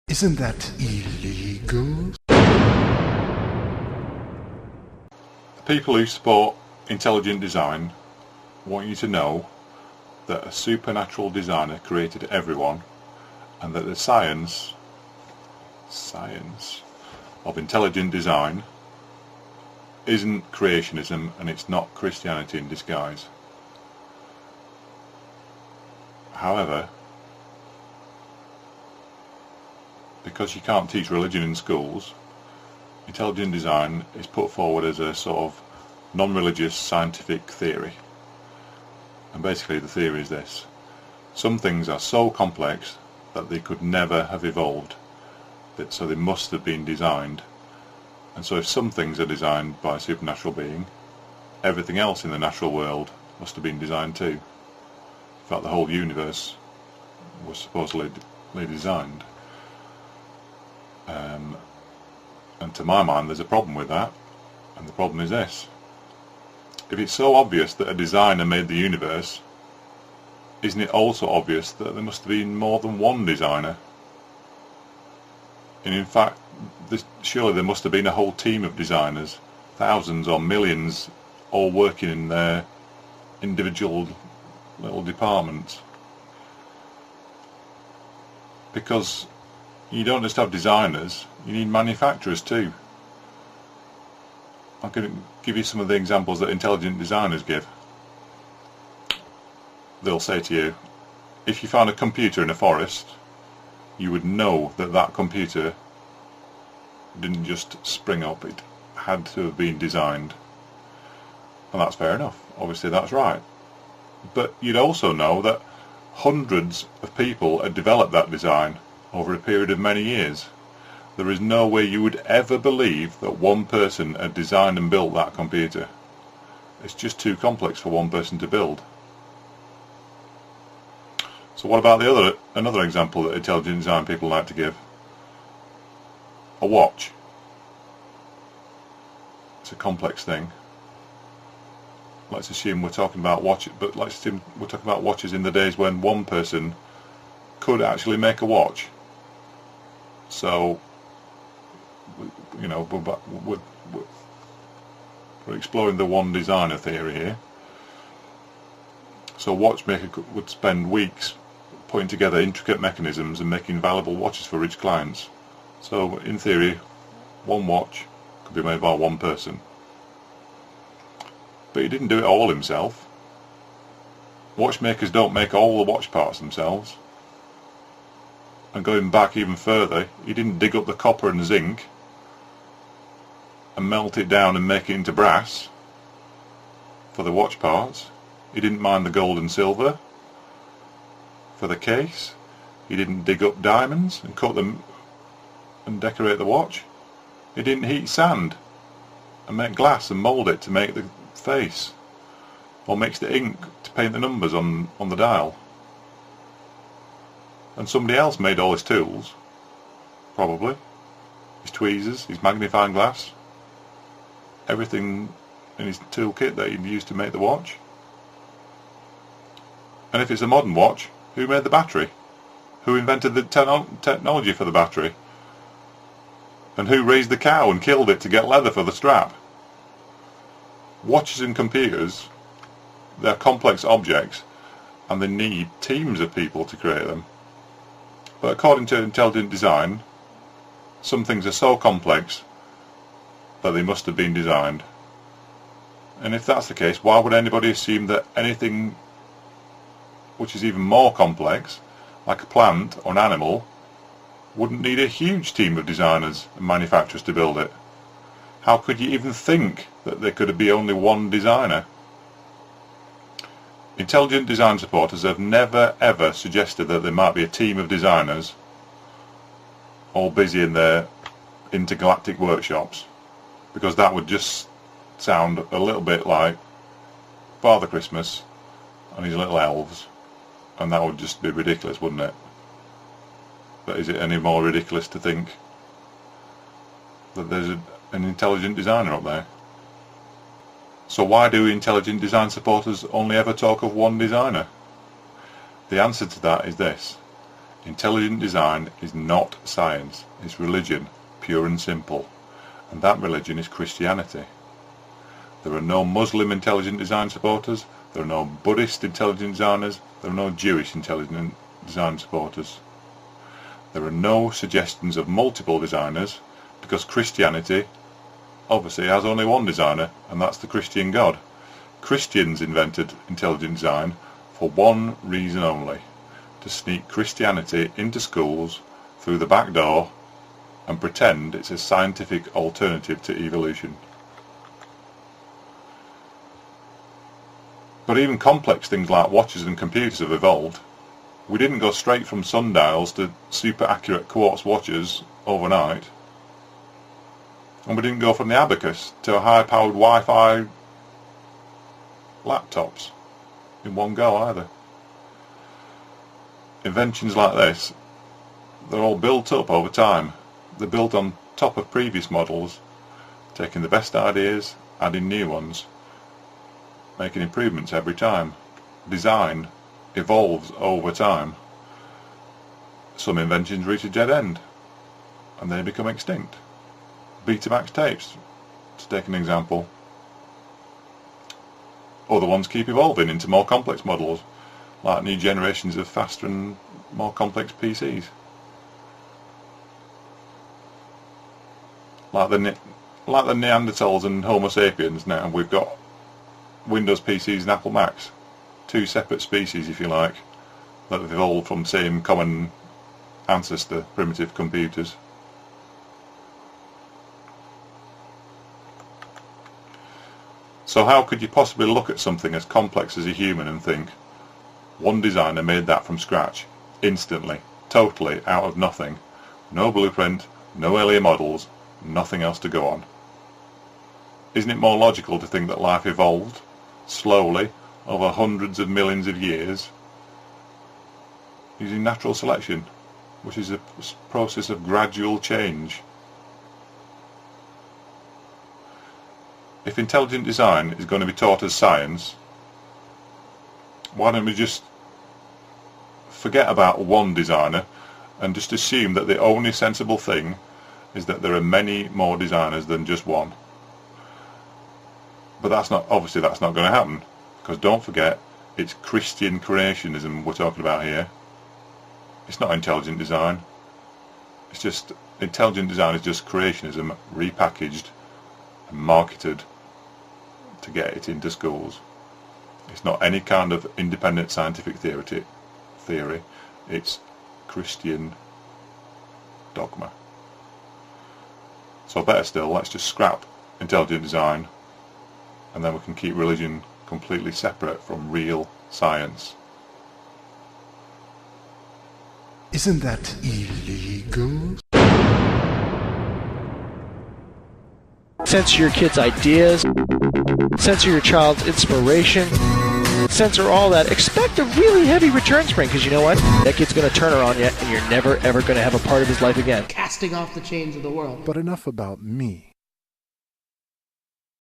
Isn't that illegal? The people who support intelligent design want you to know that a supernatural designer created everyone, and that the science of intelligent design isn't creationism, and it's not Christianity in disguise. However, because you can't teach religion in schools, intelligent design is put forward as a sort of non-religious scientific theory. And basically the theory is this: some things are so complex that they could never have evolved, so they must have been designed. And so if some things are designed by a supernatural being, everything else in the natural world must have been designed too. In fact, the whole universe was supposedly designed. And to my mind there's a problem with that, and the problem is this: if it's so obvious that a designer made the universe, isn't it also obvious that there must have been more than one designer? And in fact, surely there must have been a whole team of designers, thousands or millions, all working in their individual little departments. Because you don't just have designers, you need manufacturers too. I'm going to give you some of the examples that intelligent designers give. They'll say to you, if you found a computer in a forest, you would know that that computer didn't just spring up, it had to have been designed. And that's fair enough, obviously that's right. But you'd also know that hundreds of people had developed that design over a period of many years. There is no way you would ever believe that one person had designed and built that computer. It's just too complex for one person to build. So what about another example that intelligent design people like to give? A watch. It's a complex thing. Let's assume we're talking about watches, but let's assume we're talking about watches in the days when one person could actually make a watch. So, you know, we're exploring the one designer theory here. So a watchmaker would spend weeks putting together intricate mechanisms and making valuable watches for rich clients. So in theory, one watch could be made by one person. But he didn't do it all himself. Watchmakers don't make all the watch parts themselves. And going back even further, he didn't dig up the copper and zinc and melt it down and make it into brass for the watch parts. He didn't mine the gold and silver for the case. He didn't dig up diamonds and cut them and decorate the watch. He didn't heat sand and make glass and mould it to make the face, or mix the ink to paint the numbers on the dial. And somebody else made all his tools, probably. His tweezers, his magnifying glass, everything in his toolkit that he'd used to make the watch. And if it's a modern watch, who made the battery? Who invented the technology for the battery? And who raised the cow and killed it to get leather for the strap? Watches and computers, they're complex objects, and they need teams of people to create them. But according to intelligent design, some things are so complex that they must have been designed. And if that's the case, why would anybody assume that anything which is even more complex, like a plant or an animal, wouldn't need a huge team of designers and manufacturers to build it? How could you even think that there could be only one designer? Intelligent design supporters have never ever suggested that there might be a team of designers all busy in their intergalactic workshops, because that would just sound a little bit like Father Christmas and his little elves, and that would just be ridiculous, wouldn't it? But is it any more ridiculous to think that there's an intelligent designer up there? So why do intelligent design supporters only ever talk of one designer? The answer to that is this: Intelligent design is not science, it's religion, pure and simple. And that religion is Christianity. There are no Muslim intelligent design supporters, there are no Buddhist intelligent designers, there are no Jewish intelligent design supporters. There are no suggestions of multiple designers, because Christianity obviously has only one designer, and that's the Christian God. Christians invented intelligent design for one reason only: to sneak Christianity into schools through the back door and pretend it's a scientific alternative to evolution. But even complex things like watches and computers have evolved. We didn't go straight from sundials to super accurate quartz watches overnight. And we didn't go from the abacus to high-powered Wi-Fi laptops in one go either. Inventions like this, they're all built up over time. They're built on top of previous models, taking the best ideas, adding new ones, making improvements every time. Design evolves over time. Some inventions reach a dead end and they become extinct. Betamax tapes, to take an example. Other ones keep evolving into more complex models, like new generations of faster and more complex PCs. Like the Neanderthals and Homo sapiens, now we've got Windows PCs and Apple Macs. Two separate species, if you like, that have evolved from the same common ancestor, primitive computers. So how could you possibly look at something as complex as a human and think, one designer made that from scratch, instantly, totally, out of nothing, no blueprint, no earlier models, nothing else to go on? Isn't it more logical to think that life evolved, slowly, over hundreds of millions of years, using natural selection, which is a process of gradual change? If intelligent design is going to be taught as science, why don't we just forget about one designer and just assume that the only sensible thing is that there are many more designers than just one? But obviously that's not going to happen, because don't forget, it's Christian creationism we're talking about here. It's not intelligent design. It's just, intelligent design is just creationism repackaged and marketed to get it into schools. It's not any kind of independent scientific theory. It's Christian dogma. So better still, let's just scrap intelligent design, and then we can keep religion completely separate from real science. Isn't that illegal? Censor your kids' ideas, censor your child's inspiration, censor all that. Expect a really heavy return spring, because you know what? That kid's going to turn her on you, and you're never ever going to have a part of his life again. Casting off the chains of the world. But enough about me.